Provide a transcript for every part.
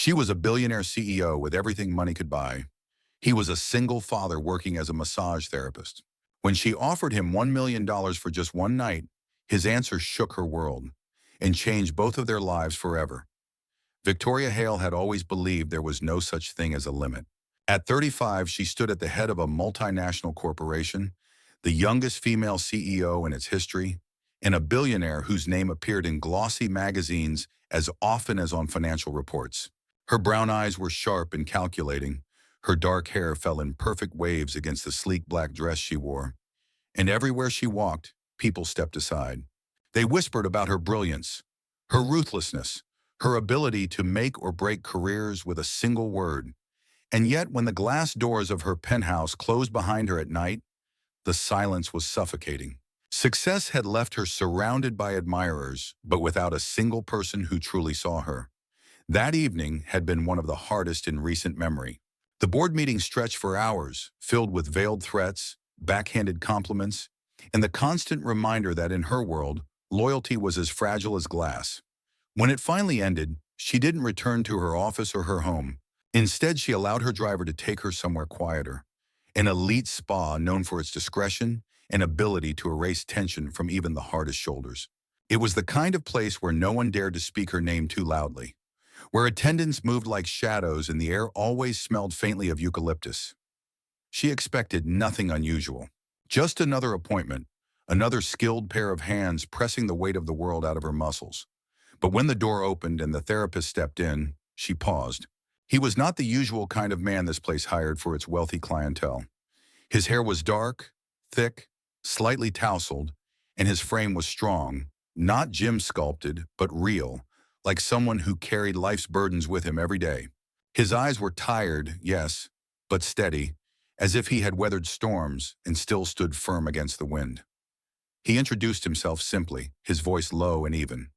She was a billionaire CEO with everything money could buy. He was a single father working as a massage therapist. When she offered him $1 million for just one night, his answer shook her world and changed both of their lives forever. Victoria Hale had always believed there was no such thing as a limit. At 35, she stood at the head of a multinational corporation, the youngest female CEO in its history, and a billionaire whose name appeared in glossy magazines as often as on financial reports. Her brown eyes were sharp and calculating. Her dark hair fell in perfect waves against the sleek black dress she wore. And everywhere she walked, people stepped aside. They whispered about her brilliance, her ruthlessness, her ability to make or break careers with a single word. And yet, when the glass doors of her penthouse closed behind her at night, the silence was suffocating. Success had left her surrounded by admirers, but without a single person who truly saw her. That evening had been one of the hardest in recent memory. The board meeting stretched for hours, filled with veiled threats, backhanded compliments, and the constant reminder that in her world, loyalty was as fragile as glass. When it finally ended, she didn't return to her office or her home. Instead, she allowed her driver to take her somewhere quieter, an elite spa known for its discretion and ability to erase tension from even the hardest shoulders. It was the kind of place where no one dared to speak her name too loudly, where attendants moved like shadows and the air always smelled faintly of eucalyptus. She expected nothing unusual, just another appointment, another skilled pair of hands pressing the weight of the world out of her muscles. But when the door opened and the therapist stepped in, she paused. He was not the usual kind of man this place hired for its wealthy clientele. His hair was dark, thick, slightly tousled, and his frame was strong, not gym sculpted, but real, like someone who carried life's burdens with him every day. His eyes were tired, yes, but steady, as if he had weathered storms and still stood firm against the wind. He introduced himself simply, his voice low and even.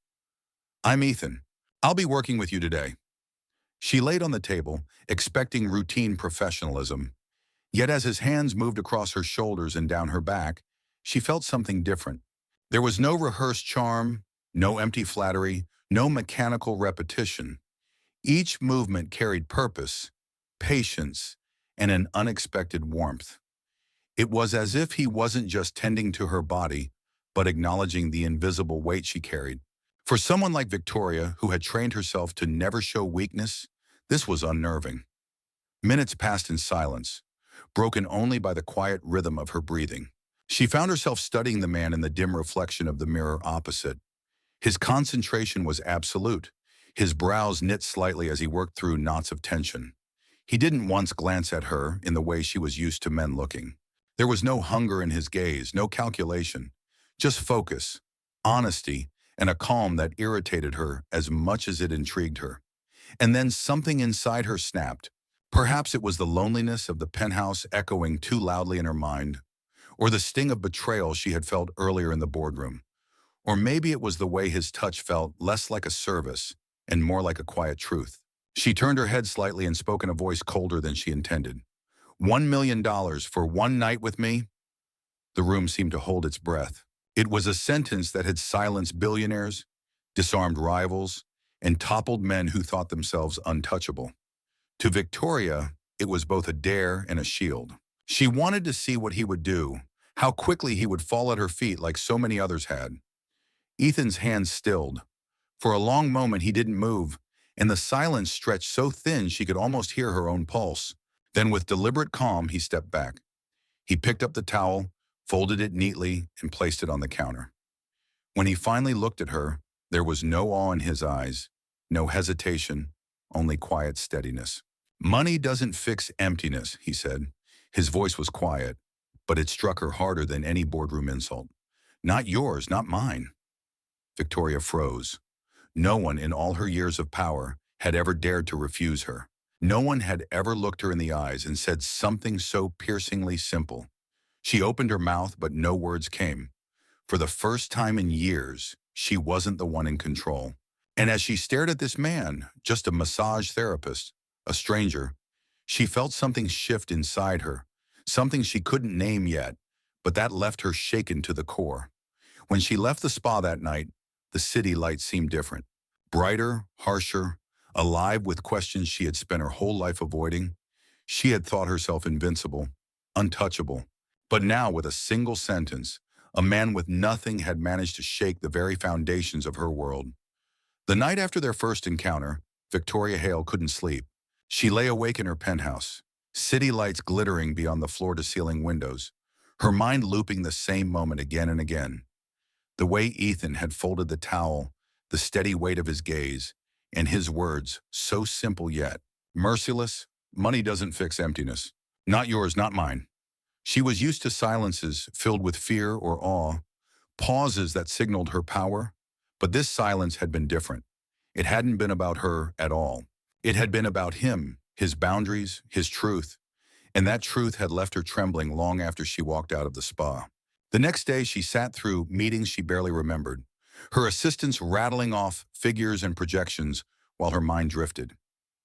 "I'm Ethan. I'll be working with you today." She laid on the table, expecting routine professionalism. Yet as his hands moved across her shoulders and down her back, she felt something different. There was no rehearsed charm, no empty flattery, no mechanical repetition. Each movement carried purpose, patience, and an unexpected warmth. It was as if he wasn't just tending to her body, but acknowledging the invisible weight she carried. For someone like Victoria, who had trained herself to never show weakness, this was unnerving. Minutes passed in silence, broken only by the quiet rhythm of her breathing. She found herself studying the man in the dim reflection of the mirror opposite. His concentration was absolute, his brows knit slightly as he worked through knots of tension. He didn't once glance at her in the way she was used to men looking. There was no hunger in his gaze, no calculation, just focus, honesty, and a calm that irritated her as much as it intrigued her. And then something inside her snapped. Perhaps it was the loneliness of the penthouse echoing too loudly in her mind, or the sting of betrayal she had felt earlier in the boardroom. Or maybe it was the way his touch felt less like a service and more like a quiet truth. She turned her head slightly and spoke in a voice colder than she intended. $1 million for one night with me?" The room seemed to hold its breath. It was a sentence that had silenced billionaires, disarmed rivals, and toppled men who thought themselves untouchable. To Victoria, it was both a dare and a shield. She wanted to see what he would do, how quickly he would fall at her feet like so many others had. Ethan's hands stilled. For a long moment he didn't move, and the silence stretched so thin she could almost hear her own pulse. Then with deliberate calm, he stepped back. He picked up the towel, folded it neatly, and placed it on the counter. When he finally looked at her, there was no awe in his eyes, no hesitation, only quiet steadiness. "Money doesn't fix emptiness," he said. His voice was quiet, but it struck her harder than any boardroom insult. "Not yours, not mine." Victoria froze. No one in all her years of power had ever dared to refuse her. No one had ever looked her in the eyes and said something so piercingly simple. She opened her mouth, but no words came. For the first time in years, she wasn't the one in control. And as she stared at this man, just a massage therapist, a stranger, she felt something shift inside her, something she couldn't name yet, but that left her shaken to the core. When she left the spa that night, the city lights seemed different. Brighter, harsher, alive with questions she had spent her whole life avoiding. She had thought herself invincible, untouchable. But now, with a single sentence, a man with nothing had managed to shake the very foundations of her world. The night after their first encounter, Victoria Hale couldn't sleep. She lay awake in her penthouse, city lights glittering beyond the floor-to-ceiling windows, her mind looping the same moment again and again. The way Ethan had folded the towel, the steady weight of his gaze, and his words, so simple yet merciless, "Money doesn't fix emptiness. Not yours, not mine." She was used to silences filled with fear or awe, pauses that signaled her power, but this silence had been different. It hadn't been about her at all. It had been about him, his boundaries, his truth, and that truth had left her trembling long after she walked out of the spa. The next day, she sat through meetings she barely remembered, her assistants rattling off figures and projections while her mind drifted.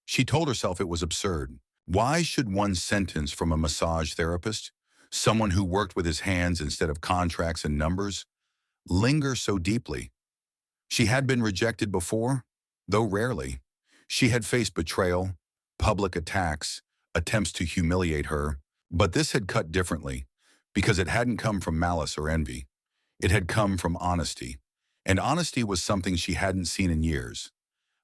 She told herself it was absurd. Why should one sentence from a massage therapist, someone who worked with his hands instead of contracts and numbers, linger so deeply? She had been rejected before, though rarely. She had faced betrayal, public attacks, attempts to humiliate her, but this had cut differently because it hadn't come from malice or envy. It had come from honesty, and honesty was something she hadn't seen in years.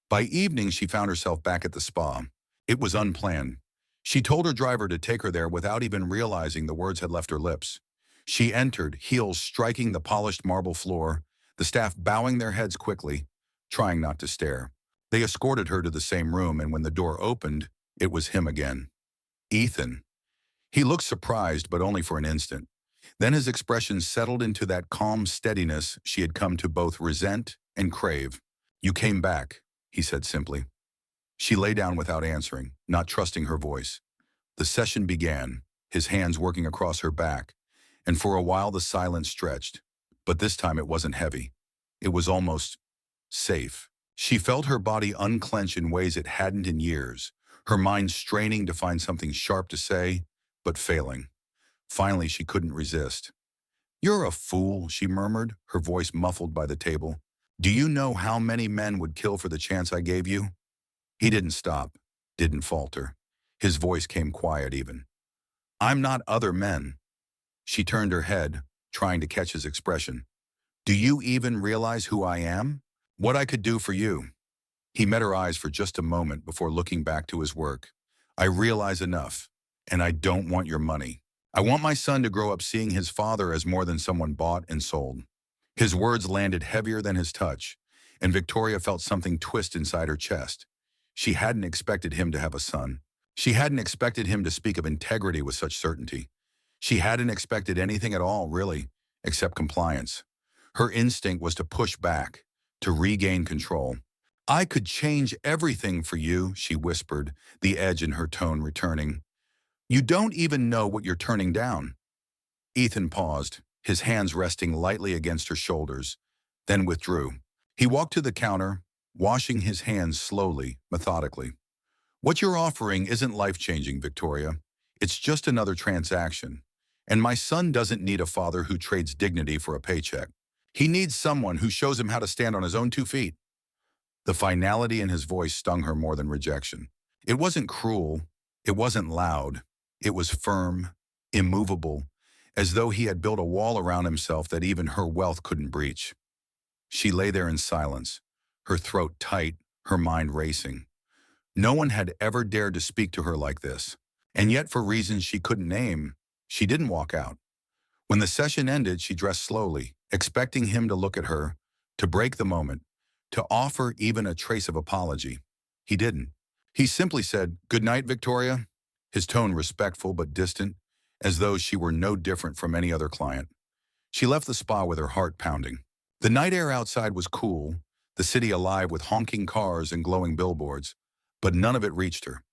By evening, she found herself back at the spa. It was unplanned. She told her driver to take her there without even realizing the words had left her lips. She entered, heels striking the polished marble floor, the staff bowing their heads quickly, trying not to stare. They escorted her to the same room, and when the door opened, it was him again. Ethan. He looked surprised, but only for an instant. Then his expression settled into that calm steadiness she had come to both resent and crave. "You came back," he said simply. She lay down without answering, not trusting her voice. The session began, his hands working across her back, and for a while the silence stretched. But this time it wasn't heavy. It was almost safe. She felt her body unclench in ways it hadn't in years, her mind straining to find something sharp to say, but failing. Finally, she couldn't resist. "You're a fool," she murmured, her voice muffled by the table. "Do you know how many men would kill for the chance I gave you?" He didn't stop, didn't falter. His voice came quiet even. "I'm not other men." She turned her head, trying to catch his expression. "Do you even realize who I am? What I could do for you?" He met her eyes for just a moment before looking back to his work. "I realize enough, and I don't want your money. I want my son to grow up seeing his father as more than someone bought and sold." His words landed heavier than his touch, and Victoria felt something twist inside her chest. She hadn't expected him to have a son. She hadn't expected him to speak of integrity with such certainty. She hadn't expected anything at all, really, except compliance. Her instinct was to push back, to regain control. "I could change everything for you," she whispered, the edge in her tone returning. "You don't even know what you're turning down." Ethan paused, his hands resting lightly against her shoulders, then withdrew. He walked to the counter, washing his hands slowly, methodically. "What you're offering isn't life-changing, Victoria. It's just another transaction. And my son doesn't need a father who trades dignity for a paycheck. He needs someone who shows him how to stand on his own 2 feet. The finality in his voice stung her more than rejection. It wasn't cruel. It wasn't loud. It was firm, immovable, as though he had built a wall around himself that even her wealth couldn't breach. She lay there in silence, her throat tight, her mind racing. No one had ever dared to speak to her like this, and yet for reasons she couldn't name, she didn't walk out. When the session ended, she dressed slowly, expecting him to look at her, to break the moment, to offer even a trace of apology. He didn't. He simply said, "Good night, Victoria," his tone respectful but distant, as though she were no different from any other client. She left the spa with her heart pounding. The night air outside was cool, the city alive with honking cars and glowing billboards, but none of it reached her.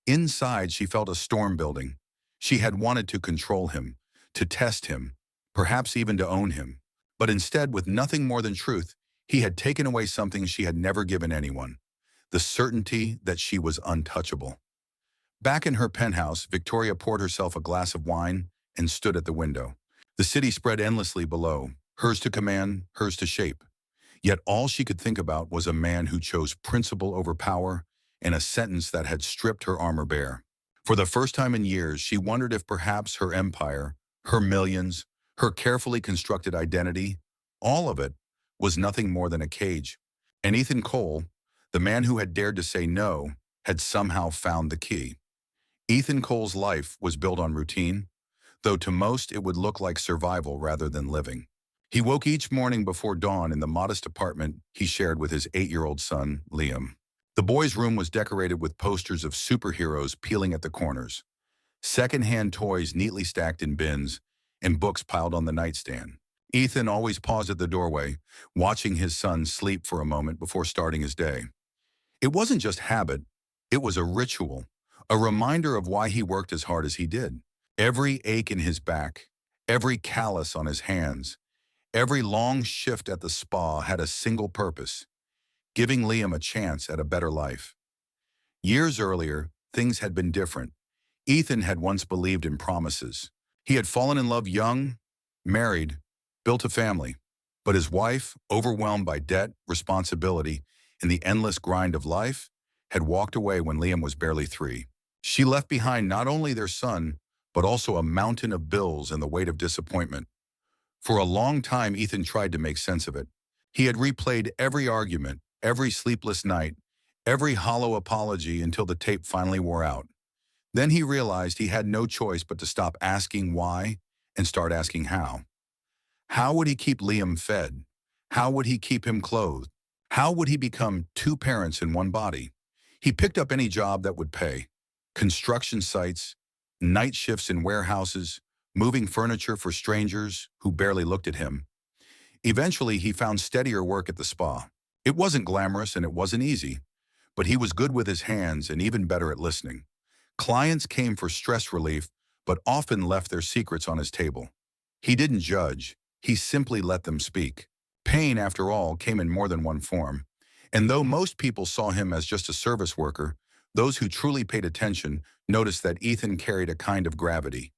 Inside, she felt a storm building. She had wanted to control him, to test him, perhaps even to own him. But instead, with nothing more than truth, he had taken away something she had never given anyone, the certainty that she was untouchable. Back in her penthouse, Victoria poured herself a glass of wine and stood at the window. The city spread endlessly below, hers to command, hers to shape. Yet all she could think about was a man who chose principle over power and a sentence that had stripped her armor bare. For the first time in years, she wondered if perhaps her empire, her millions, her carefully constructed identity, all of it, was nothing more than a cage. And Ethan Cole, the man who had dared to say no, had somehow found the key. Ethan Cole's life was built on routine, though to most it would look like survival rather than living. He woke each morning before dawn in the modest apartment he shared with his 8-year-old son, Liam. The boy's room was decorated with posters of superheroes peeling at the corners, second-hand toys neatly stacked in bins, and books piled on the nightstand. Ethan always paused at the doorway, watching his son sleep for a moment before starting his day. It wasn't just habit, it was a ritual, a reminder of why he worked as hard as he did. Every ache in his back, every callus on his hands, every long shift at the spa had a single purpose: giving Liam a chance at a better life. Years earlier, things had been different. Ethan had once believed in promises. He had fallen in love young, married, built a family. But his wife, overwhelmed by debt, responsibility, and the endless grind of life, had walked away when Liam was barely 3. She left behind not only their son, but also a mountain of bills and the weight of disappointment. For a long time, Ethan tried to make sense of it. He had replayed every argument, every sleepless night, every hollow apology until the tape finally wore out. Then he realized he had no choice but to stop asking why and start asking how. How would he keep Liam fed? How would he keep him clothed? How would he become 2 parents in one body? He picked up any job that would pay: construction sites, night shifts in warehouses, moving furniture for strangers who barely looked at him. Eventually, he found steadier work at the spa. It wasn't glamorous and it wasn't easy, but he was good with his hands and even better at listening. Clients came for stress relief, but often left their secrets on his table. He didn't judge, he simply let them speak. Pain, after all, came in more than one form. And though most people saw him as just a service worker, those who truly paid attention noticed that Ethan carried a kind of gravity.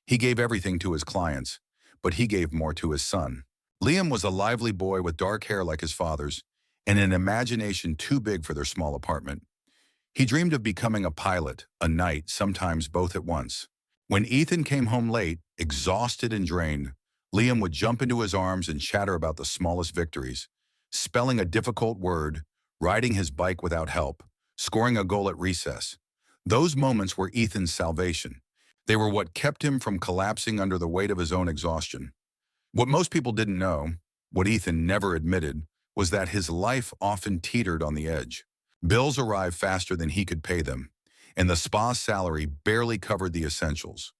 He gave everything to his clients, but he gave more to his son. Liam was a lively boy with dark hair like his father's, and an imagination too big for their small apartment. He dreamed of becoming a pilot, a knight, sometimes both at once. When Ethan came home late, exhausted and drained, Liam would jump into his arms and chatter about the smallest victories: spelling a difficult word, riding his bike without help, scoring a goal at recess. Those moments were Ethan's salvation. They were what kept him from collapsing under the weight of his own exhaustion. What most people didn't know, what Ethan never admitted, was that his life often teetered on the edge. Bills arrived faster than he could pay them, and the spa salary barely covered the essentials.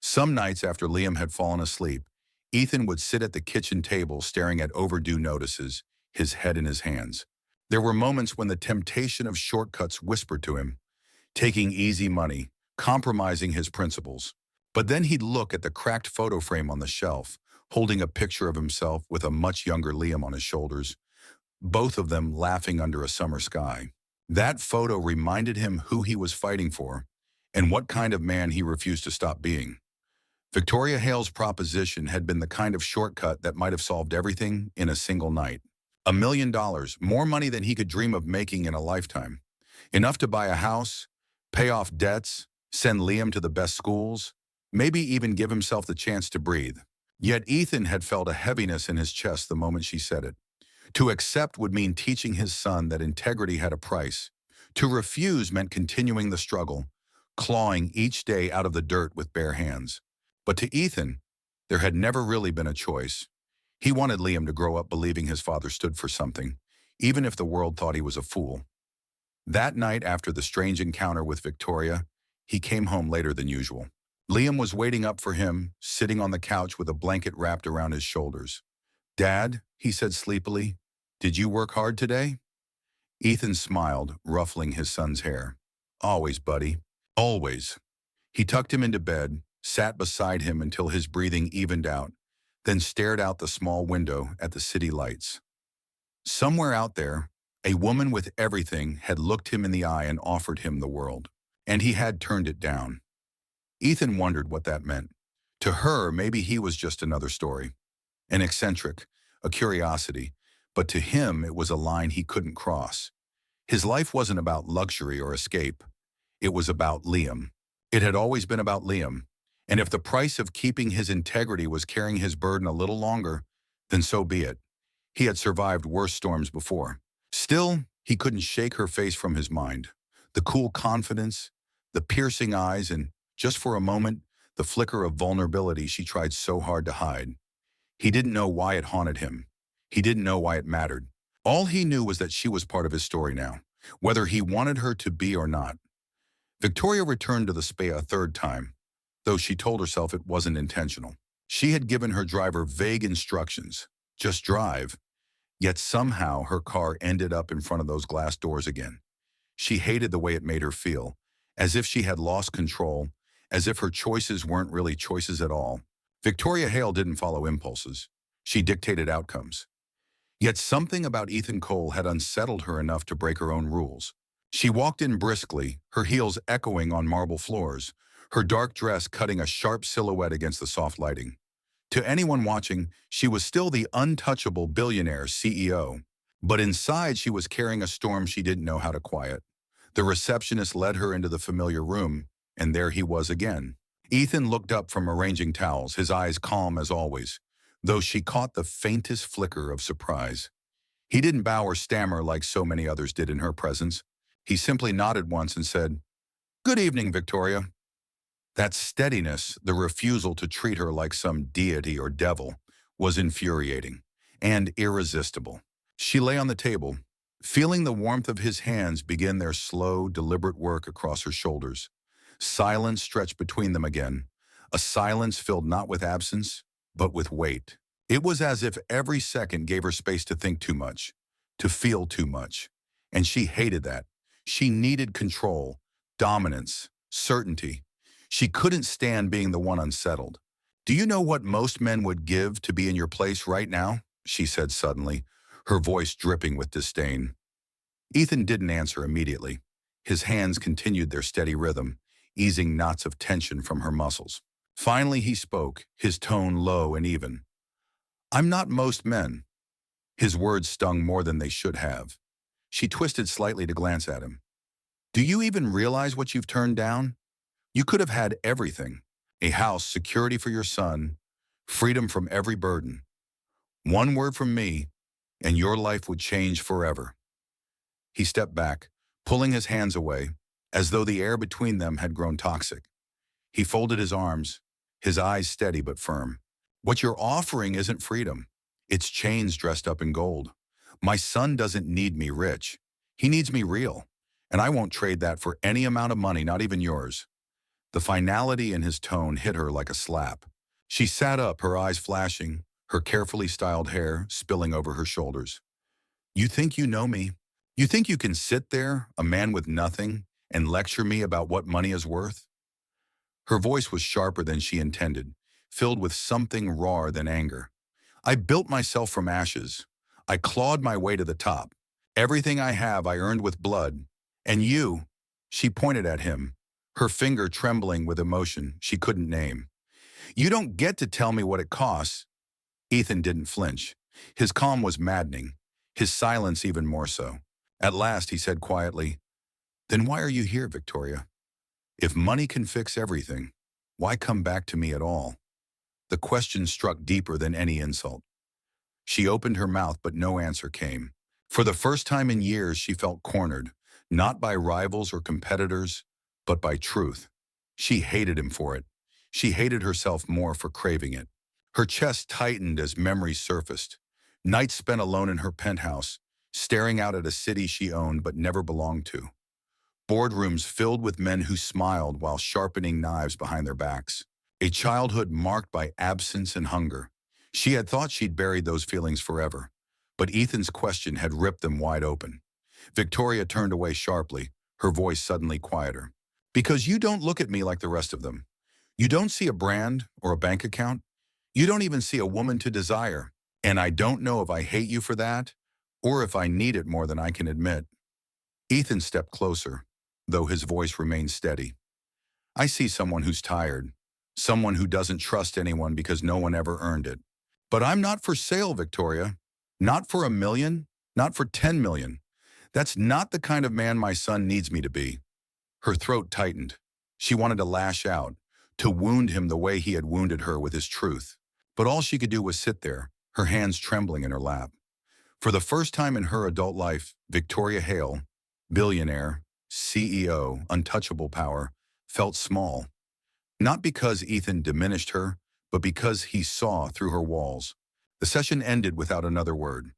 Some nights after Liam had fallen asleep, Ethan would sit at the kitchen table staring at overdue notices, his head in his hands. There were moments when the temptation of shortcuts whispered to him, taking easy money, compromising his principles. But then he'd look at the cracked photo frame on the shelf, holding a picture of himself with a much younger Liam on his shoulders, both of them laughing under a summer sky. That photo reminded him who he was fighting for and what kind of man he refused to stop being. Victoria Hale's proposition had been the kind of shortcut that might have solved everything in a single night. $1 million, more money than he could dream of making in a lifetime. Enough to buy a house, pay off debts, send Liam to the best schools, maybe even give himself the chance to breathe. Yet Ethan had felt a heaviness in his chest the moment she said it. To accept would mean teaching his son that integrity had a price. To refuse meant continuing the struggle, clawing each day out of the dirt with bare hands. But to Ethan, there had never really been a choice. He wanted Liam to grow up believing his father stood for something, even if the world thought he was a fool. That night, after the strange encounter with Victoria, he came home later than usual. Liam was waiting up for him, sitting on the couch with a blanket wrapped around his shoulders. "Dad," he said sleepily, "did you work hard today?" Ethan smiled, ruffling his son's hair. "Always, buddy. Always." He tucked him into bed, sat beside him until his breathing evened out, then stared out the small window at the city lights. Somewhere out there, a woman with everything had looked him in the eye and offered him the world, and he had turned it down. Ethan wondered what that meant. To her, maybe he was just another story, an eccentric, a curiosity, but to him it was a line he couldn't cross. His life wasn't about luxury or escape. It was about Liam. It had always been about Liam. And if the price of keeping his integrity was carrying his burden a little longer, then so be it. He had survived worse storms before. Still, he couldn't shake her face from his mind. The cool confidence, the piercing eyes, and, just for a moment, the flicker of vulnerability she tried so hard to hide. He didn't know why it haunted him. He didn't know why it mattered. All he knew was that she was part of his story now, whether he wanted her to be or not. Victoria returned to the spa a third time, though she told herself it wasn't intentional. She had given her driver vague instructions, just drive, yet somehow her car ended up in front of those glass doors again. She hated the way it made her feel, as if she had lost control, as if her choices weren't really choices at all. Victoria Hale didn't follow impulses. She dictated outcomes. Yet something about Ethan Cole had unsettled her enough to break her own rules. She walked in briskly, her heels echoing on marble floors, her dark dress cutting a sharp silhouette against the soft lighting. To anyone watching, she was still the untouchable billionaire CEO. But inside she was carrying a storm she didn't know how to quiet. The receptionist led her into the familiar room, and there he was again. Ethan looked up from arranging towels, his eyes calm as always, though she caught the faintest flicker of surprise. He didn't bow or stammer like so many others did in her presence. He simply nodded once and said, "Good evening, Victoria." That steadiness, the refusal to treat her like some deity or devil, was infuriating and irresistible. She lay on the table, feeling the warmth of his hands begin their slow, deliberate work across her shoulders. Silence stretched between them again, a silence filled not with absence, but with weight. It was as if every second gave her space to think too much, to feel too much. And she hated that. She needed control, dominance, certainty. She couldn't stand being the one unsettled. "Do you know what most men would give to be in your place right now?" she said suddenly, her voice dripping with disdain. Ethan didn't answer immediately. His hands continued their steady rhythm, easing knots of tension from her muscles. Finally he spoke, his tone low and even. "I'm not most men." His words stung more than they should have. She twisted slightly to glance at him. "Do you even realize what you've turned down? You could have had everything. A house, security for your son, freedom from every burden. One word from me, and your life would change forever." He stepped back, pulling his hands away, as though the air between them had grown toxic. He folded his arms, his eyes steady but firm. "What you're offering isn't freedom. It's chains dressed up in gold. My son doesn't need me rich. He needs me real. And I won't trade that for any amount of money, not even yours." The finality in his tone hit her like a slap. She sat up, her eyes flashing, her carefully styled hair spilling over her shoulders. "You think you know me? You think you can sit there, a man with nothing, and lecture me about what money is worth?" Her voice was sharper than she intended, filled with something rawer than anger. "I built myself from ashes. I clawed my way to the top. Everything I have I earned with blood. And you," she pointed at him, her finger trembling with emotion she couldn't name. "You don't get to tell me what it costs." Ethan didn't flinch. His calm was maddening, his silence even more so. At last he said quietly, "Then why are you here, Victoria? If money can fix everything, why come back to me at all?" The question struck deeper than any insult. She opened her mouth, but no answer came. For the first time in years, she felt cornered, not by rivals or competitors, but by truth. She hated him for it. She hated herself more for craving it. Her chest tightened as memories surfaced. Nights spent alone in her penthouse, staring out at a city she owned but never belonged to. Boardrooms filled with men who smiled while sharpening knives behind their backs. A childhood marked by absence and hunger. She had thought she'd buried those feelings forever, but Ethan's question had ripped them wide open. Victoria turned away sharply, her voice suddenly quieter. "Because you don't look at me like the rest of them. You don't see a brand or a bank account. You don't even see a woman to desire. And I don't know if I hate you for that, or if I need it more than I can admit." Ethan stepped closer, though his voice remained steady. "I see someone who's tired, someone who doesn't trust anyone because no one ever earned it. But I'm not for sale, Victoria. Not for $1 million, not for $10 million. That's not the kind of man my son needs me to be. Her throat tightened. She wanted to lash out, to wound him the way he had wounded her with his truth. But all she could do was sit there, her hands trembling in her lap. For the first time in her adult life, Victoria Hale, billionaire, CEO, untouchable power, felt small. Not because Ethan diminished her, but because he saw through her walls. The session ended without another word.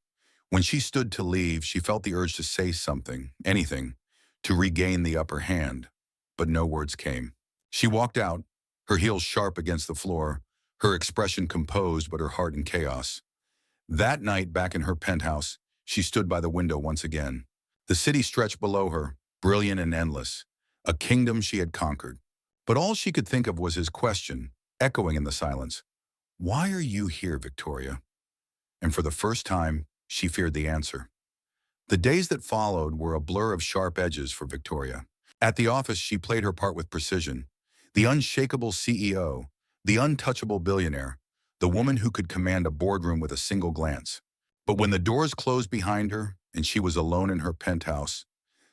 When she stood to leave, she felt the urge to say something, anything, to regain the upper hand. But no words came. She walked out, her heels sharp against the floor, her expression composed but her heart in chaos. That night, back in her penthouse, she stood by the window once again. The city stretched below her, brilliant and endless, a kingdom she had conquered. But all she could think of was his question, echoing in the silence. Why are you here, Victoria? And for the first time, she feared the answer. The days that followed were a blur of sharp edges for Victoria. At the office, she played her part with precision. The unshakable CEO, the untouchable billionaire, the woman who could command a boardroom with a single glance. But when the doors closed behind her and she was alone in her penthouse,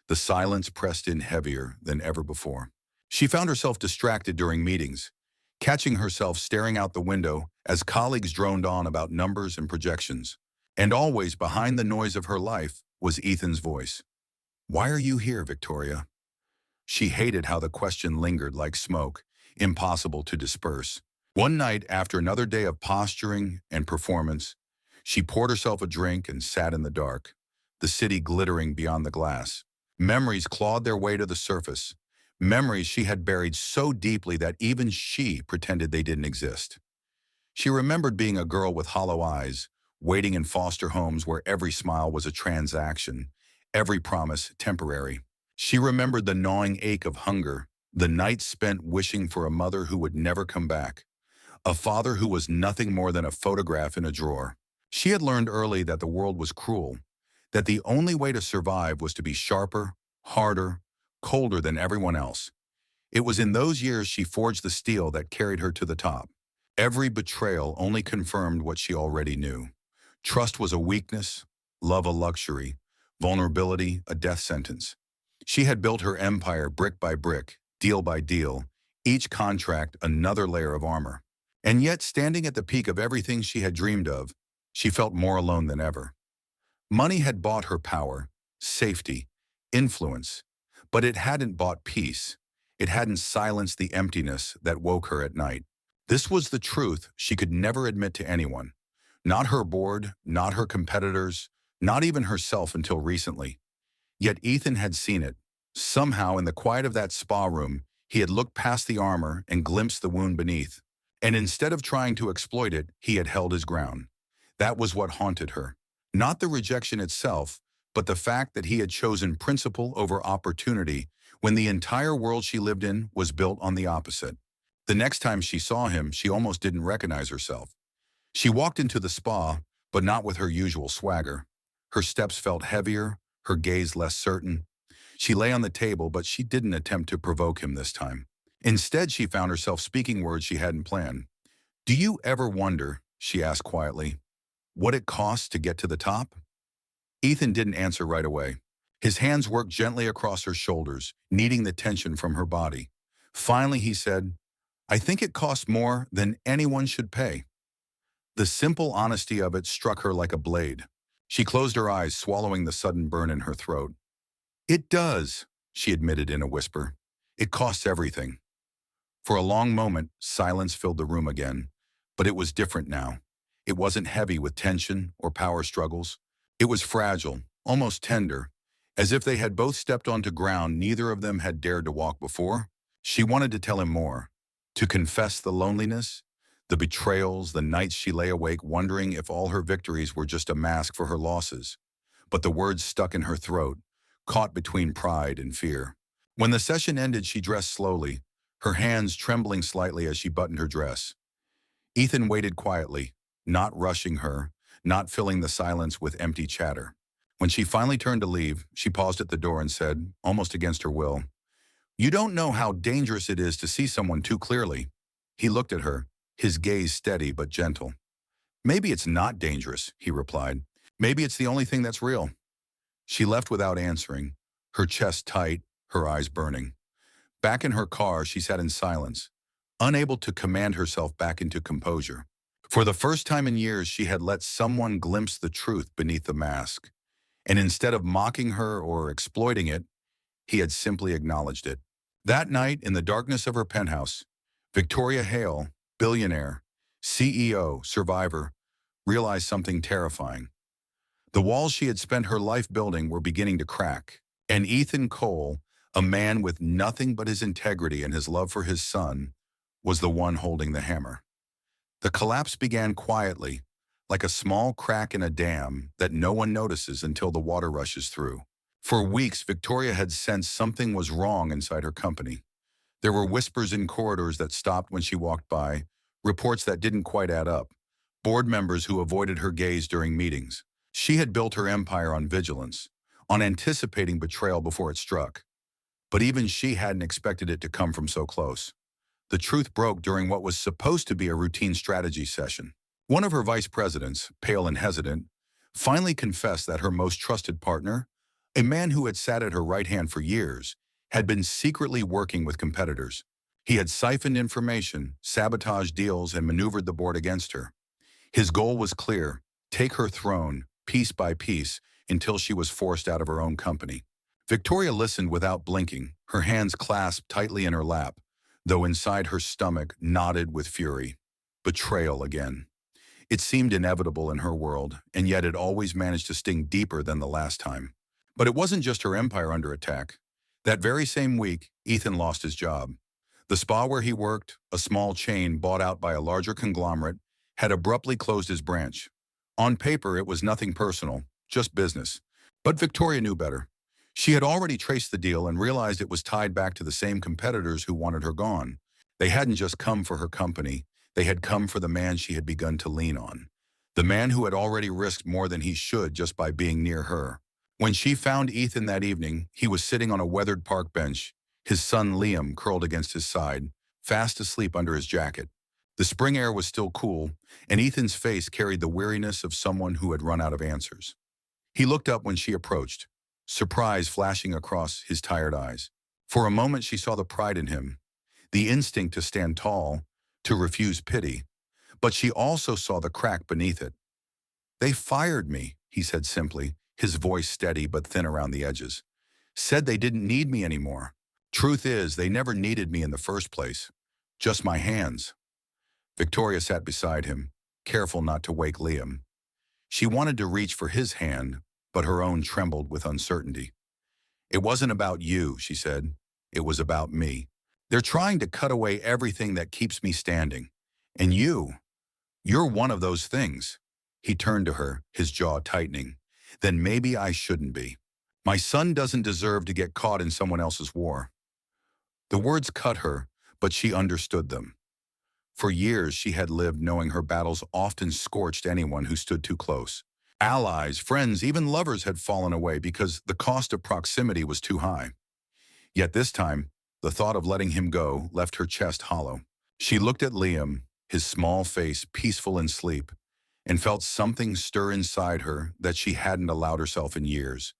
the silence pressed in heavier than ever before. She found herself distracted during meetings, catching herself staring out the window as colleagues droned on about numbers and projections. And always behind the noise of her life was Ethan's voice. Why are you here, Victoria? She hated how the question lingered like smoke, impossible to disperse. One night, after another day of posturing and performance, she poured herself a drink and sat in the dark, the city glittering beyond the glass. Memories clawed their way to the surface, memories she had buried so deeply that even she pretended they didn't exist. She remembered being a girl with hollow eyes, waiting in foster homes where every smile was a transaction, every promise temporary. She remembered the gnawing ache of hunger, the nights spent wishing for a mother who would never come back, a father who was nothing more than a photograph in a drawer. She had learned early that the world was cruel, that the only way to survive was to be sharper, harder, colder than everyone else. It was in those years she forged the steel that carried her to the top. Every betrayal only confirmed what she already knew. Trust was a weakness, love a luxury, vulnerability a death sentence. She had built her empire brick by brick, deal by deal, each contract another layer of armor. And yet, standing at the peak of everything she had dreamed of, she felt more alone than ever. Money had bought her power, safety, influence, but it hadn't bought peace. It hadn't silenced the emptiness that woke her at night. This was the truth she could never admit to anyone. Not her board, not her competitors, not even herself until recently. Yet Ethan had seen it. Somehow, in the quiet of that spa room, he had looked past the armor and glimpsed the wound beneath. And instead of trying to exploit it, he had held his ground. That was what haunted her. Not the rejection itself, but the fact that he had chosen principle over opportunity when the entire world she lived in was built on the opposite. The next time she saw him, she almost didn't recognize herself. She walked into the spa, but not with her usual swagger. Her steps felt heavier, her gaze less certain. She lay on the table, but she didn't attempt to provoke him this time. Instead, she found herself speaking words she hadn't planned. "Do you ever wonder," she asked quietly, "what it costs to get to the top?" Ethan didn't answer right away. His hands worked gently across her shoulders, kneading the tension from her body. Finally, he said, "I think it costs more than anyone should pay." The simple honesty of it struck her like a blade. She closed her eyes, swallowing the sudden burn in her throat. "It does," she admitted in a whisper. "It costs everything." For a long moment, silence filled the room again, but it was different now. It wasn't heavy with tension or power struggles. It was fragile, almost tender, as if they had both stepped onto ground neither of them had dared to walk before. She wanted to tell him more, to confess the loneliness, the betrayals, the nights she lay awake wondering if all her victories were just a mask for her losses. But the words stuck in her throat, caught between pride and fear. When the session ended, she dressed slowly, her hands trembling slightly as she buttoned her dress. Ethan waited quietly, not rushing her, not filling the silence with empty chatter. When she finally turned to leave, she paused at the door and said, almost against her will, "You don't know how dangerous it is to see someone too clearly." He looked at her, his gaze steady but gentle. "Maybe it's not dangerous," he replied. "Maybe it's the only thing that's real." She left without answering, her chest tight, her eyes burning. Back in her car, she sat in silence, unable to command herself back into composure. For the first time in years, she had let someone glimpse the truth beneath the mask. And instead of mocking her or exploiting it, he had simply acknowledged it. That night, in the darkness of her penthouse, Victoria Hale, billionaire, CEO, survivor, realized something terrifying. The walls she had spent her life building were beginning to crack, and Ethan Cole, a man with nothing but his integrity and his love for his son, was the one holding the hammer. The collapse began quietly, like a small crack in a dam that no one notices until the water rushes through. For weeks, Victoria had sensed something was wrong inside her company. There were whispers in corridors that stopped when she walked by, reports that didn't quite add up, board members who avoided her gaze during meetings. She had built her empire on vigilance, on anticipating betrayal before it struck. But even she hadn't expected it to come from so close. The truth broke during what was supposed to be a routine strategy session. One of her vice presidents, pale and hesitant, finally confessed that her most trusted partner, a man who had sat at her right hand for years, had been secretly working with competitors. He had siphoned information, sabotaged deals, and maneuvered the board against her. His goal was clear: take her throne, piece by piece, until she was forced out of her own company. Victoria listened without blinking, her hands clasped tightly in her lap, though inside her stomach knotted with fury. Betrayal again. It seemed inevitable in her world, and yet it always managed to sting deeper than the last time. But it wasn't just her empire under attack. That very same week, Ethan lost his job. The spa where he worked, a small chain bought out by a larger conglomerate, had abruptly closed his branch. On paper, it was nothing personal, just business. But Victoria knew better. She had already traced the deal and realized it was tied back to the same competitors who wanted her gone. They hadn't just come for her company, they had come for the man she had begun to lean on. The man who had already risked more than he should just by being near her. When she found Ethan that evening, he was sitting on a weathered park bench, his son Liam curled against his side, fast asleep under his jacket. The spring air was still cool, and Ethan's face carried the weariness of someone who had run out of answers. He looked up when she approached, surprise flashing across his tired eyes. For a moment she saw the pride in him, the instinct to stand tall, to refuse pity, but she also saw the crack beneath it. "They fired me," he said simply, his voice steady but thin around the edges. "Said they didn't need me anymore. Truth is, they never needed me in the first place. Just my hands." Victoria sat beside him, careful not to wake Liam. She wanted to reach for his hand, but her own trembled with uncertainty. "It wasn't about you," she said. "It was about me. They're trying to cut away everything that keeps me standing. And you're one of those things." He turned to her, his jaw tightening. "Then maybe I shouldn't be. My son doesn't deserve to get caught in someone else's war." The words cut her, but she understood them. For years, she had lived knowing her battles often scorched anyone who stood too close. Allies, friends, even lovers had fallen away because the cost of proximity was too high. Yet this time, the thought of letting him go left her chest hollow. She looked at Liam, his small face peaceful in sleep, and felt something stir inside her that she hadn't allowed herself in years.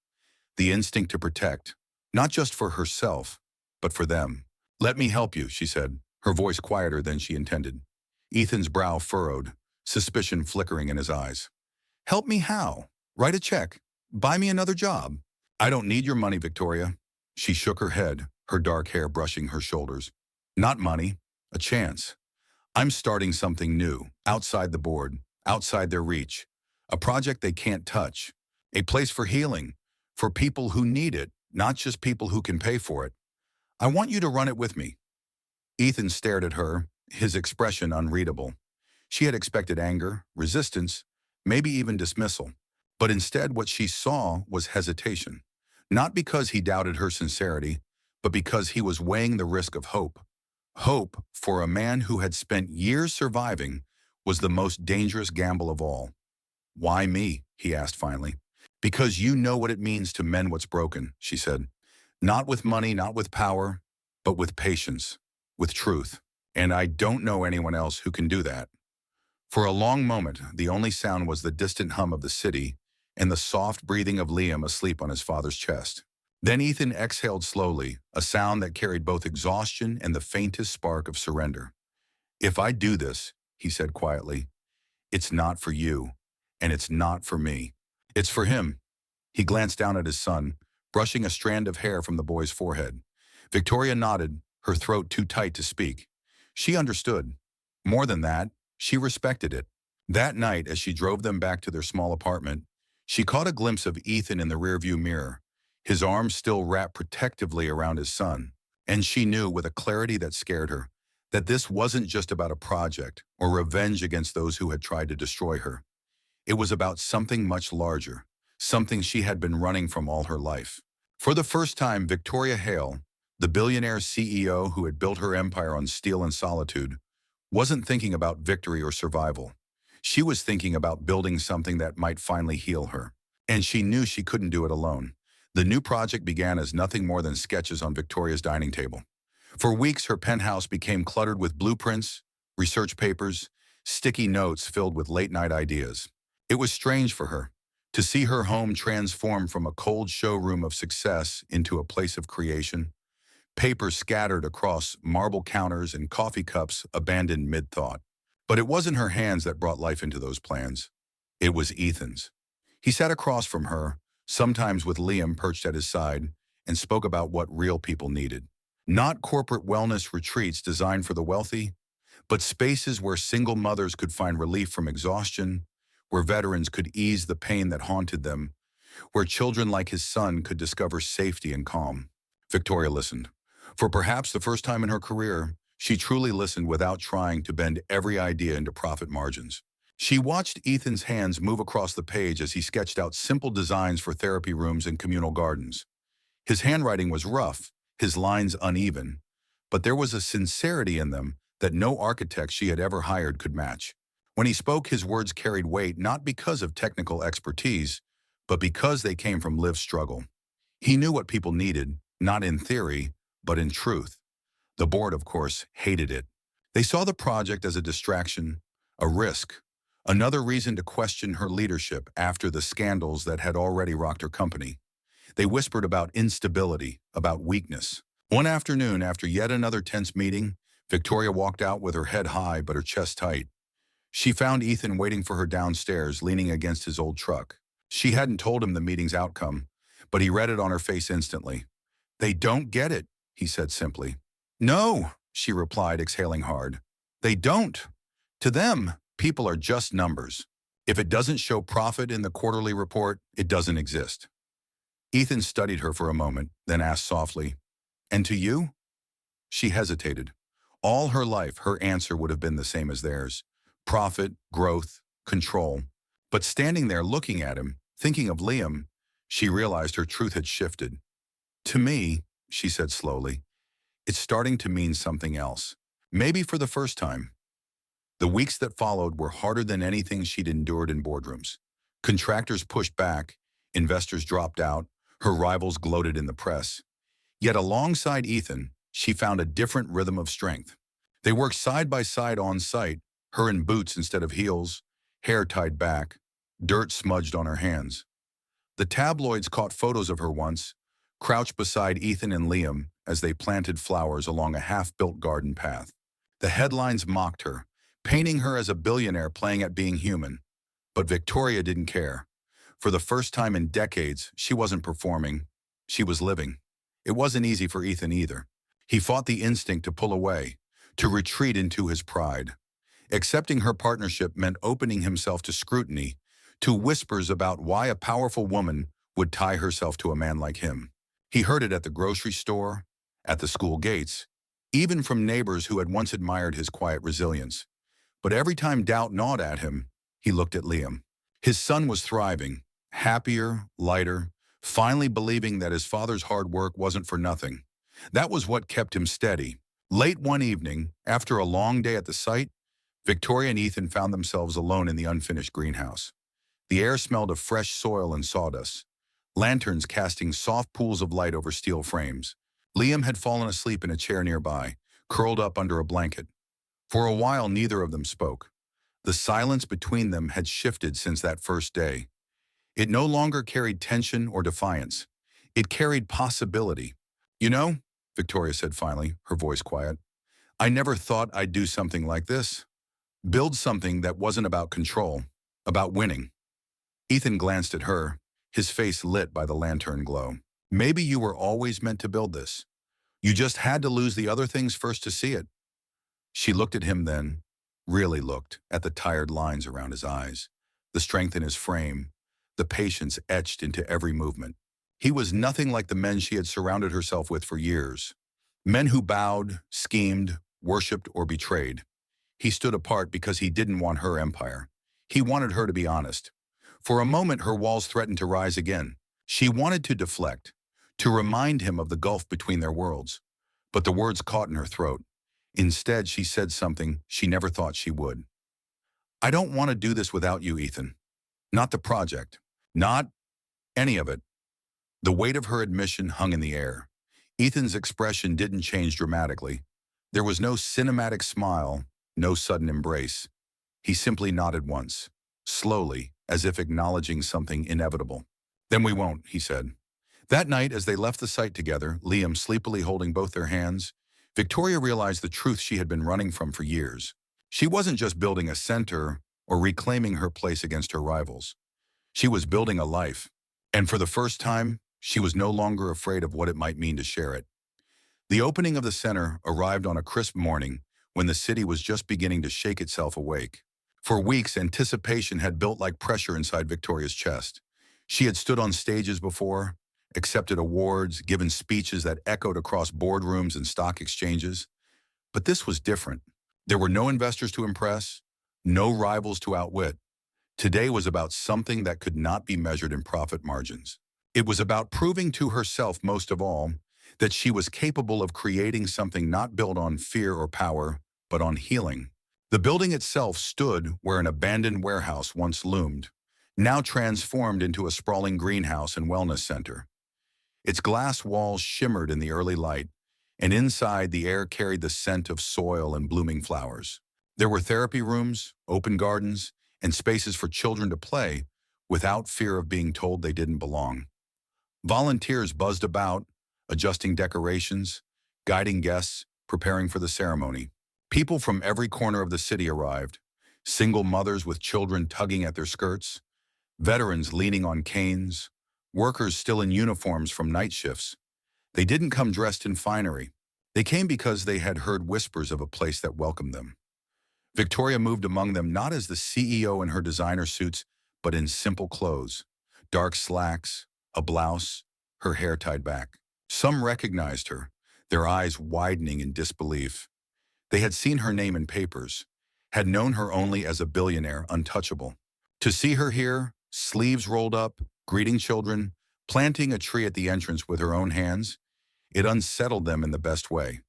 The instinct to protect, not just for herself, but for them. "Let me help you," she said, her voice quieter than she intended. Ethan's brow furrowed, suspicion flickering in his eyes. "Help me how? Write a check? Buy me another job?" "I don't need your money, Victoria." She shook her head, her dark hair brushing her shoulders. "Not money, a chance. I'm starting something new, outside the board, outside their reach. A project they can't touch. A place for healing, for people who need it, not just people who can pay for it. I want you to run it with me." Ethan stared at her, his expression unreadable. She had expected anger, resistance, maybe even dismissal. But instead what she saw was hesitation. Not because he doubted her sincerity, but because he was weighing the risk of hope. Hope, for a man who had spent years surviving, was the most dangerous gamble of all. "Why me?" he asked finally. "Because you know what it means to mend what's broken," she said. "Not with money, not with power, but with patience, with truth. And I don't know anyone else who can do that." For a long moment, the only sound was the distant hum of the city, and the soft breathing of Liam asleep on his father's chest. Then Ethan exhaled slowly, a sound that carried both exhaustion and the faintest spark of surrender. "If I do this," he said quietly, "it's not for you, and it's not for me. It's for him." He glanced down at his son, brushing a strand of hair from the boy's forehead. Victoria nodded, her throat too tight to speak. She understood. More than that, she respected it. That night, as she drove them back to their small apartment, she caught a glimpse of Ethan in the rearview mirror, his arms still wrapped protectively around his son. And she knew, with a clarity that scared her, that this wasn't just about a project or revenge against those who had tried to destroy her. It was about something much larger, something she had been running from all her life. For the first time, Victoria Hale, the billionaire CEO who had built her empire on steel and solitude, wasn't thinking about victory or survival. She was thinking about building something that might finally heal her. And she knew she couldn't do it alone. The new project began as nothing more than sketches on Victoria's dining table. For weeks, her penthouse became cluttered with blueprints, research papers, sticky notes filled with late-night ideas. It was strange for her to see her home transform from a cold showroom of success into a place of creation. Papers scattered across marble counters and coffee cups abandoned mid-thought. But it wasn't her hands that brought life into those plans. It was Ethan's. He sat across from her, sometimes with Liam perched at his side, and spoke about what real people needed. Not corporate wellness retreats designed for the wealthy, but spaces where single mothers could find relief from exhaustion, where veterans could ease the pain that haunted them, where children like his son could discover safety and calm. Victoria listened. For perhaps the first time in her career, she truly listened without trying to bend every idea into profit margins. She watched Ethan's hands move across the page as he sketched out simple designs for therapy rooms and communal gardens. His handwriting was rough, his lines uneven, but there was a sincerity in them that no architect she had ever hired could match. When he spoke, his words carried weight not because of technical expertise, but because they came from lived struggle. He knew what people needed, not in theory, but in truth. The board, of course, hated it. They saw the project as a distraction, a risk, another reason to question her leadership after the scandals that had already rocked her company. They whispered about instability, about weakness. One afternoon, after yet another tense meeting, Victoria walked out with her head high but her chest tight. She found Ethan waiting for her downstairs, leaning against his old truck. She hadn't told him the meeting's outcome, but he read it on her face instantly. "They don't get it," he said simply. "No," she replied, exhaling hard. "They don't. To them, people are just numbers. If it doesn't show profit in the quarterly report, it doesn't exist." Ethan studied her for a moment, then asked softly, "And to you?" She hesitated. All her life, her answer would have been the same as theirs. Profit, growth, control. But standing there looking at him, thinking of Liam, she realized her truth had shifted. "To me," she said slowly, "it's starting to mean something else. Maybe for the first time." The weeks that followed were harder than anything she'd endured in boardrooms. Contractors pushed back, investors dropped out, her rivals gloated in the press. Yet alongside Ethan, she found a different rhythm of strength. They worked side by side on site, her in boots instead of heels, hair tied back, dirt smudged on her hands. The tabloids caught photos of her once, crouched beside Ethan and Liam as they planted flowers along a half-built garden path. The headlines mocked her, painting her as a billionaire playing at being human. But Victoria didn't care. For the first time in decades, she wasn't performing. She was living. It wasn't easy for Ethan either. He fought the instinct to pull away, to retreat into his pride. Accepting her partnership meant opening himself to scrutiny, to whispers about why a powerful woman would tie herself to a man like him. He heard it at the grocery store, at the school gates, even from neighbors who had once admired his quiet resilience. But every time doubt gnawed at him, he looked at Liam. His son was thriving, happier, lighter, finally believing that his father's hard work wasn't for nothing. That was what kept him steady. Late one evening, after a long day at the site, Victoria and Ethan found themselves alone in the unfinished greenhouse. The air smelled of fresh soil and sawdust, lanterns casting soft pools of light over steel frames. Liam had fallen asleep in a chair nearby, curled up under a blanket. For a while, neither of them spoke. The silence between them had shifted since that first day. It no longer carried tension or defiance. It carried possibility. You know, Victoria said finally, her voice quiet, I never thought I'd do something like this. Build something that wasn't about control, about winning. Ethan glanced at her, his face lit by the lantern glow. Maybe you were always meant to build this. You just had to lose the other things first to see it. She looked at him then, really looked at the tired lines around his eyes, the strength in his frame, the patience etched into every movement. He was nothing like the men she had surrounded herself with for years. Men who bowed, schemed, worshipped, or betrayed. He stood apart because he didn't want her empire. He wanted her to be honest. For a moment, her walls threatened to rise again. She wanted to deflect, to remind him of the gulf between their worlds. But the words caught in her throat. Instead, she said something she never thought she would. I don't want to do this without you, Ethan. Not the project. Not any of it. The weight of her admission hung in the air. Ethan's expression didn't change dramatically. There was no cinematic smile, no sudden embrace. He simply nodded once, slowly, as if acknowledging something inevitable. Then we won't, he said. That night, as they left the site together, Liam sleepily holding both their hands, Victoria realized the truth she had been running from for years. She wasn't just building a center or reclaiming her place against her rivals. She was building a life. And for the first time, she was no longer afraid of what it might mean to share it. The opening of the center arrived on a crisp morning when the city was just beginning to shake itself awake. For weeks, anticipation had built like pressure inside Victoria's chest. She had stood on stages before, accepted awards, given speeches that echoed across boardrooms and stock exchanges. But this was different. There were no investors to impress, no rivals to outwit. Today was about something that could not be measured in profit margins. It was about proving to herself, most of all, that she was capable of creating something not built on fear or power, but on healing. The building itself stood where an abandoned warehouse once loomed, now transformed into a sprawling greenhouse and wellness center. Its glass walls shimmered in the early light, and inside the air carried the scent of soil and blooming flowers. There were therapy rooms, open gardens, and spaces for children to play without fear of being told they didn't belong. Volunteers buzzed about, adjusting decorations, guiding guests, preparing for the ceremony. People from every corner of the city arrived, single mothers with children tugging at their skirts, veterans leaning on canes, workers still in uniforms from night shifts. They didn't come dressed in finery. They came because they had heard whispers of a place that welcomed them. Victoria moved among them not as the CEO in her designer suits, but in simple clothes, dark slacks, a blouse, her hair tied back. Some recognized her, their eyes widening in disbelief. They had seen her name in papers, had known her only as a billionaire, untouchable. To see her here, sleeves rolled up, greeting children, planting a tree at the entrance with her own hands, it unsettled them in the best way.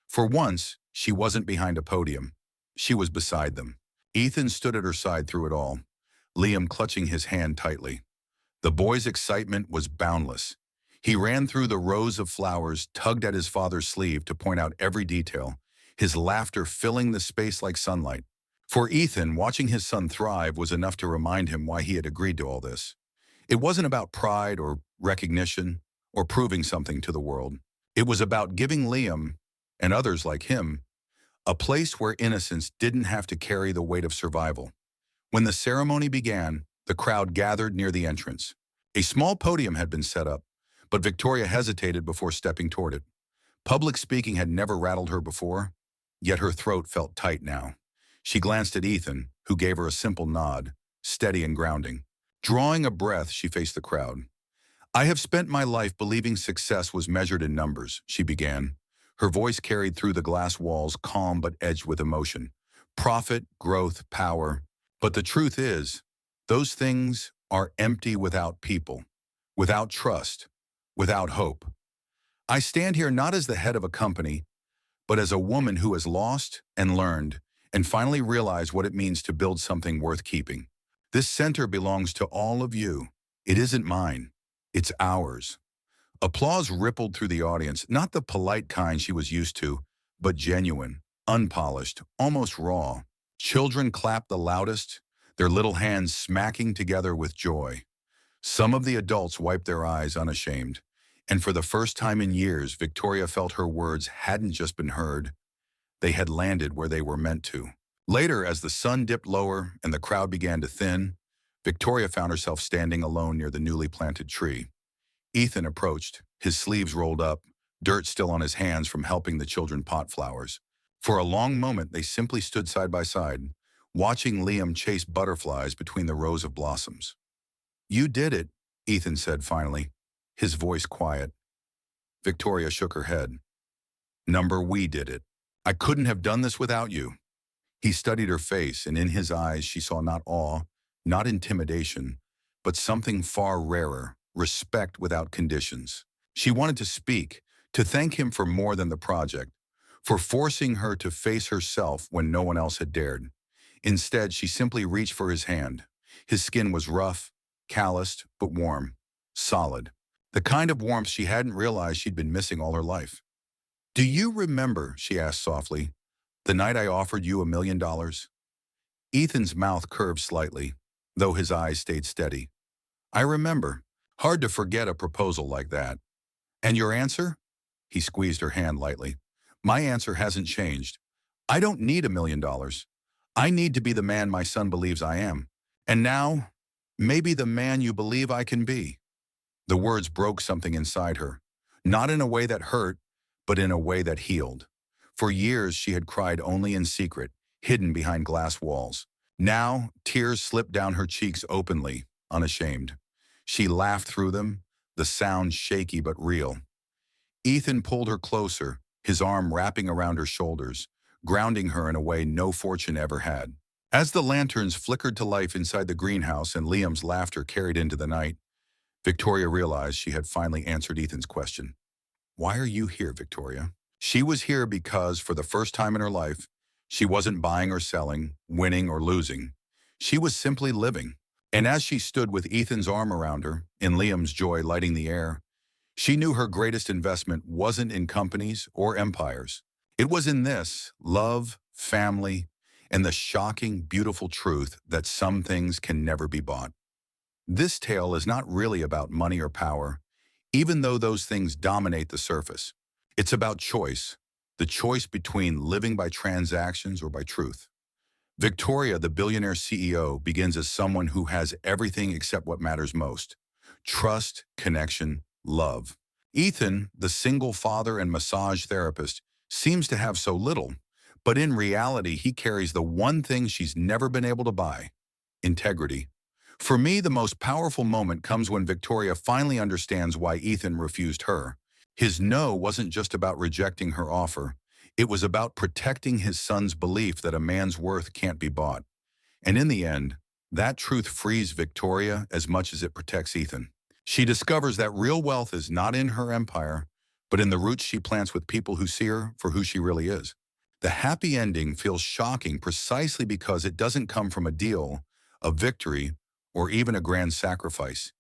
For once, she wasn't behind a podium. She was beside them. Ethan stood at her side through it all, Liam clutching his hand tightly. The boy's excitement was boundless. He ran through the rows of flowers, tugged at his father's sleeve to point out every detail, his laughter filling the space like sunlight. For Ethan, watching his son thrive was enough to remind him why he had agreed to all this. It wasn't about pride or recognition or proving something to the world. It was about giving Liam, and others like him, a place where innocence didn't have to carry the weight of survival. When the ceremony began, the crowd gathered near the entrance. A small podium had been set up, but Victoria hesitated before stepping toward it. Public speaking had never rattled her before, yet her throat felt tight now. She glanced at Ethan, who gave her a simple nod, steady and grounding. Drawing a breath, she faced the crowd. I have spent my life believing success was measured in numbers, she began. Her voice carried through the glass walls, calm but edged with emotion. Profit, growth, power. But the truth is, those things are empty without people, without trust, without hope. I stand here not as the head of a company, but as a woman who has lost and learned and finally realized what it means to build something worth keeping. This center belongs to all of you. It isn't mine. It's ours. Applause rippled through the audience, not the polite kind she was used to, but genuine, unpolished, almost raw. Children clapped the loudest, their little hands smacking together with joy. Some of the adults wiped their eyes unashamed, and for the first time in years, Victoria felt her words hadn't just been heard, they had landed where they were meant to. Later, as the sun dipped lower and the crowd began to thin, Victoria found herself standing alone near the newly planted tree. Ethan approached, his sleeves rolled up, dirt still on his hands from helping the children pot flowers. For a long moment, they simply stood side by side, watching Liam chase butterflies between the rows of blossoms. "You did it," Ethan said finally, his voice quiet. Victoria shook her head. "We did it. I couldn't have done this without you." He studied her face, and in his eyes she saw not awe, not intimidation, but something far rarer, respect without conditions. She wanted to speak, to thank him for more than the project, for forcing her to face herself when no one else had dared. Instead, she simply reached for his hand. His skin was rough, calloused, but warm, solid. The kind of warmth she hadn't realized she'd been missing all her life. "Do you remember," she asked softly, "the night I offered you $1 million?" Ethan's mouth curved slightly, though his eyes stayed steady. "I remember. Hard to forget a proposal like that." "And your answer?" He squeezed her hand lightly. "My answer hasn't changed. I don't need $1 million. I need to be the man my son believes I am. And now, maybe the man you believe I can be." The words broke something inside her, not in a way that hurt, but in a way that healed. For years, she had cried only in secret, hidden behind glass walls. Now, tears slipped down her cheeks openly, unashamed. She laughed through them, the sound shaky but real. Ethan pulled her closer, his arm wrapping around her shoulders, grounding her in a way no fortune ever had. As the lanterns flickered to life inside the greenhouse and Liam's laughter carried into the night, Victoria realized she had finally answered Ethan's question. "Why are you here, Victoria?" She was here because, for the first time in her life, she wasn't buying or selling, winning or losing. She was simply living. And as she stood with Ethan's arm around her, and Liam's joy lighting the air, she knew her greatest investment wasn't in companies or empires. It was in this: love, family, and the shocking, beautiful truth that some things can never be bought. This tale is not really about money or power, even though those things dominate the surface. It's about choice, the choice between living by transactions or by truth. Victoria, the billionaire CEO, begins as someone who has everything except what matters most: trust, connection, love. Ethan, the single father and massage therapist, seems to have so little, but in reality, he carries the one thing she's never been able to buy: integrity. For me, the most powerful moment comes when Victoria finally understands why Ethan refused her. His no wasn't just about rejecting her offer. It was about protecting his son's belief that a man's worth can't be bought. And in the end, that truth frees Victoria as much as it protects Ethan. She discovers that real wealth is not in her empire, but in the roots she plants with people who see her for who she really is. The happy ending feels shocking precisely because it doesn't come from a deal, a victory, or even a grand sacrifice.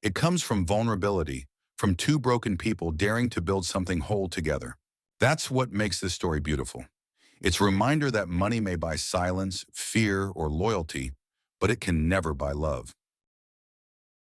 It comes from vulnerability, from two broken people daring to build something whole together. That's what makes this story beautiful. It's a reminder that money may buy silence, fear, or loyalty, but it can never buy love.